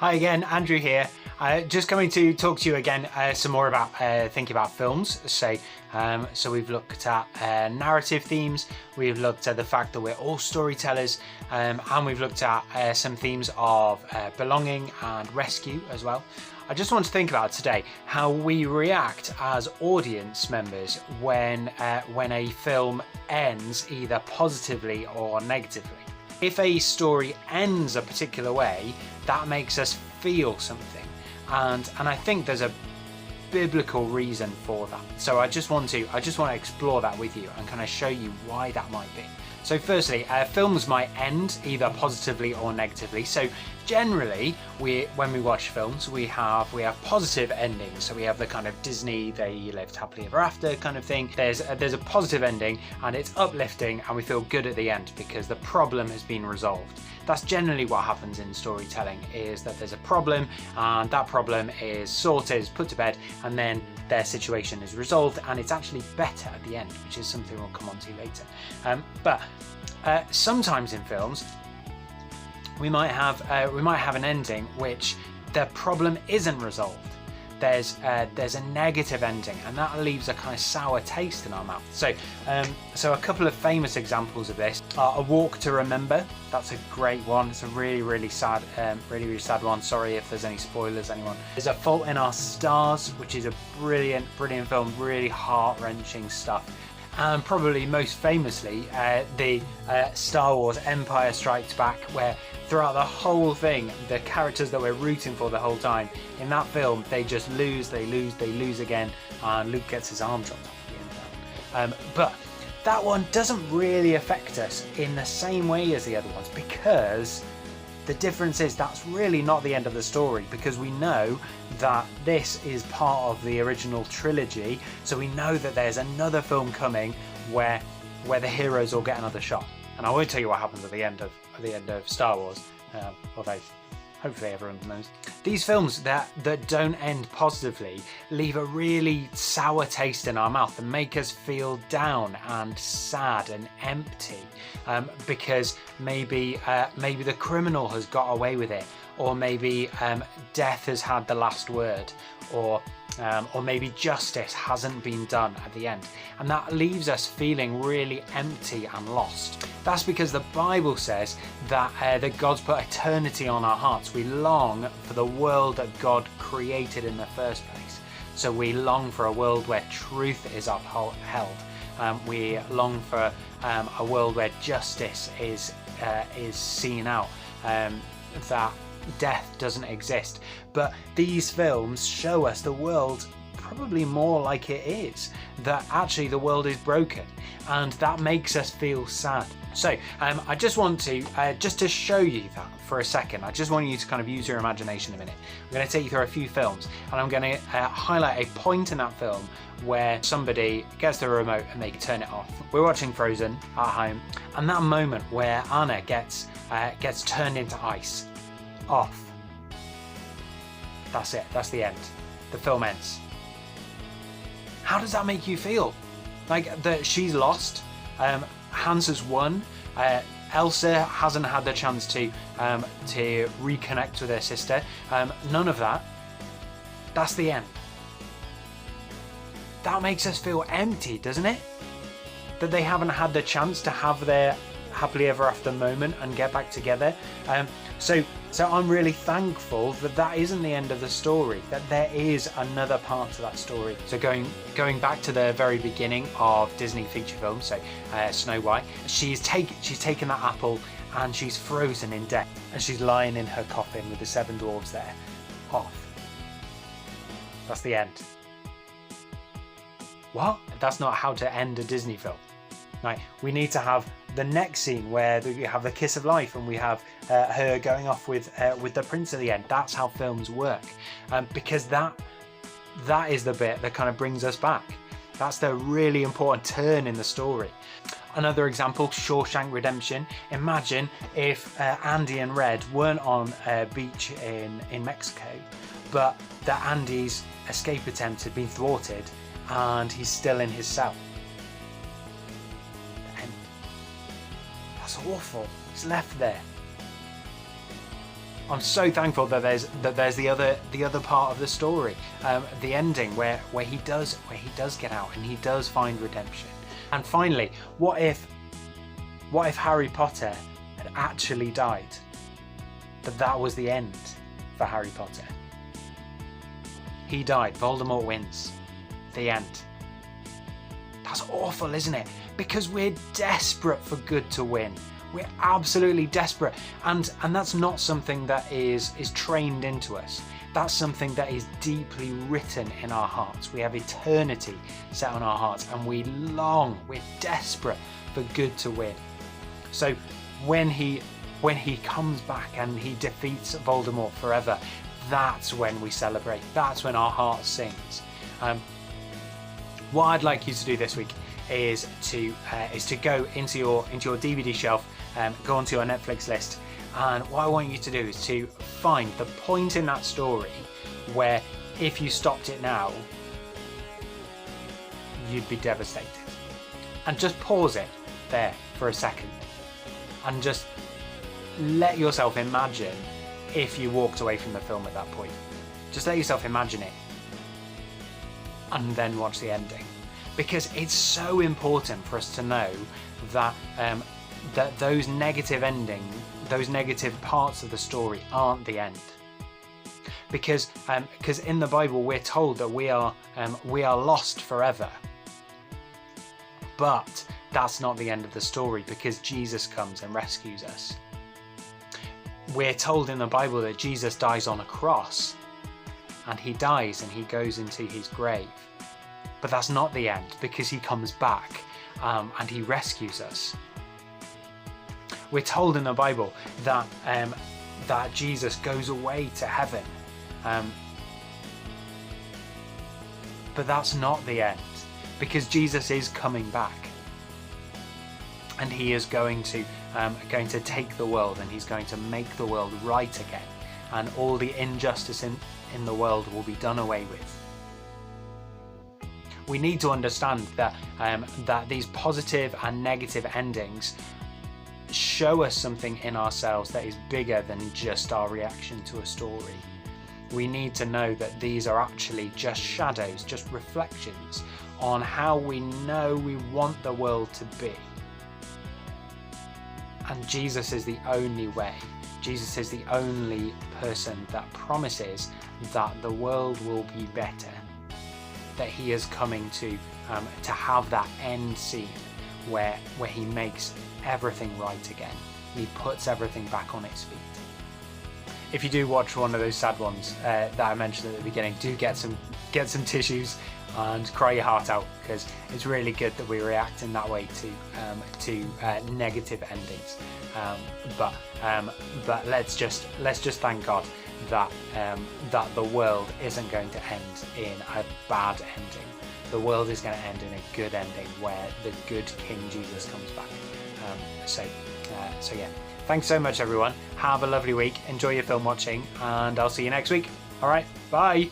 Hi again, Andrew here. Just coming to talk to you again some more about thinking about films. So we've looked at narrative themes, we've looked at the fact that we're all storytellers, and we've looked at some themes of belonging and rescue as well. I just want to think about today how we react as audience members when a film ends either positively or negatively. If a story ends a particular way, that makes us feel something, and I think there's a biblical reason for that. So I just want to explore that with you and kind of show you why that might be. So firstly, films might end either positively or negatively. So generally, when we watch films, we have positive endings. So we have the kind of Disney, they lived happily ever after kind of thing. There's a positive ending and it's uplifting and we feel good at the end because the problem has been resolved. That's generally what happens in storytelling, is that there's a problem and that problem is sorted, is put to bed, and then their situation is resolved and it's actually better at the end, which is something we'll come on to later. But sometimes in films we might have an ending which the problem isn't resolved. There's a negative ending, and that leaves a kind of sour taste in our mouth. So a couple of famous examples of this are A Walk to Remember. That's a great one. It's a really sad one. Sorry if there's any spoilers, anyone. There's A Fault in Our Stars, which is a brilliant film, really heart-wrenching stuff. And probably most famously, the Star Wars Empire Strikes Back, where throughout the whole thing, the characters that we're rooting for the whole time, in that film, they just lose, they lose again, and Luke gets his arm chopped off at the end of that. But that one doesn't really affect us in the same way as the other ones, because the difference is that's really not the end of the story, because we know that this is part of the original trilogy, so we know that there's another film coming where the heroes all get another shot. And I won't tell you what happens at the end of Star Wars, although hopefully everyone knows. These films that don't end positively leave a really sour taste in our mouth and make us feel down and sad and empty, because maybe the criminal has got away with it, or maybe death has had the last word, or maybe justice hasn't been done at the end, and that leaves us feeling really empty and lost. That's because the Bible says that God's put eternity on our hearts. We long for the world that God created in the first place. So we long for a world where truth is upheld. We long for a world where justice is seen out, that death doesn't exist. But these films show us the world probably more like it is, that actually the world is broken, and that makes us feel sad. So I just want to just to show you that for a second, I just want you to kind of use your imagination a minute. I'm going to take you through a few films, and I'm going to highlight a point in that film where somebody gets the remote and they turn it off. We're watching Frozen at home, and that moment where Anna gets turned into ice, off. That's it. That's the end. The film ends. How does that make you feel? Like that she's lost. Hans has won. Elsa hasn't had the chance to reconnect with her sister. None of that. That's the end. That makes us feel empty, doesn't it? That they haven't had the chance to have their happily ever after moment and get back together. So I'm really thankful that that isn't the end of the story, that there is another part to that story. So going back to the very beginning of Disney feature films, so Snow White, she's taken that apple and she's frozen in death, and she's lying in her coffin with the 7 dwarves there, off. That's the end. What? That's not how to end a Disney film. Right, we need to have the next scene where we have the kiss of life and we have her going off with the prince at the end. That's how films work, because that is the bit that kind of brings us back. That's the really important turn in the story. Another example, Shawshank Redemption. Imagine if Andy and Red weren't on a beach in Mexico, but that Andy's escape attempt had been thwarted and he's still in his cell. That's awful. He's left there. I'm so thankful that there's the other part of the story, the ending where he does get out and he does find redemption. And finally, what if Harry Potter had actually died? That was the end for Harry Potter. He died. Voldemort wins. The end. That's awful, isn't it? Because we're desperate for good to win. We're absolutely desperate, and that's not something that is trained into us. That's something that is deeply written in our hearts. We have eternity set on our hearts, and we're desperate for good to win. So when he comes back and he defeats Voldemort forever, that's when we celebrate. That's when our heart sings. What I'd like you to do this week is to go into your DVD shelf, go onto your Netflix list, and what I want you to do is to find the point in that story where if you stopped it now, you'd be devastated. And just pause it there for a second and just let yourself imagine if you walked away from the film at that point. Just let yourself imagine it and then watch the ending, because it's so important for us to know that that those negative parts of the story aren't the end. Because in the Bible we're told that we are lost forever, but that's not the end of the story, because Jesus comes and rescues us. We're told in the Bible that Jesus dies on a cross, and he dies and he goes into his grave, but that's not the end, because he comes back and he rescues us. We're told in the Bible that that Jesus goes away to heaven, but that's not the end, because Jesus is coming back, and he is going to take the world, and he's going to make the world right again, and all the injustice in the world will be done away with. We need to understand that these positive and negative endings show us something in ourselves that is bigger than just our reaction to a story. We need to know that these are actually just shadows, just reflections on how we know we want the world to be. And Jesus is the only way. Jesus is the only person that promises that the world will be better, that he is coming to have that end scene where he makes everything right again. He puts everything back on its feet. If you do watch one of those sad ones that I mentioned at the beginning, do get some tissues and cry your heart out, because it's really good that we react in that way to negative endings. But let's just thank God that the world isn't going to end in a bad ending. The world is going to end in a good ending where the good King Jesus comes back. So yeah, thanks so much everyone. Have a lovely week. Enjoy your film watching, and I'll see you next week. All right, bye.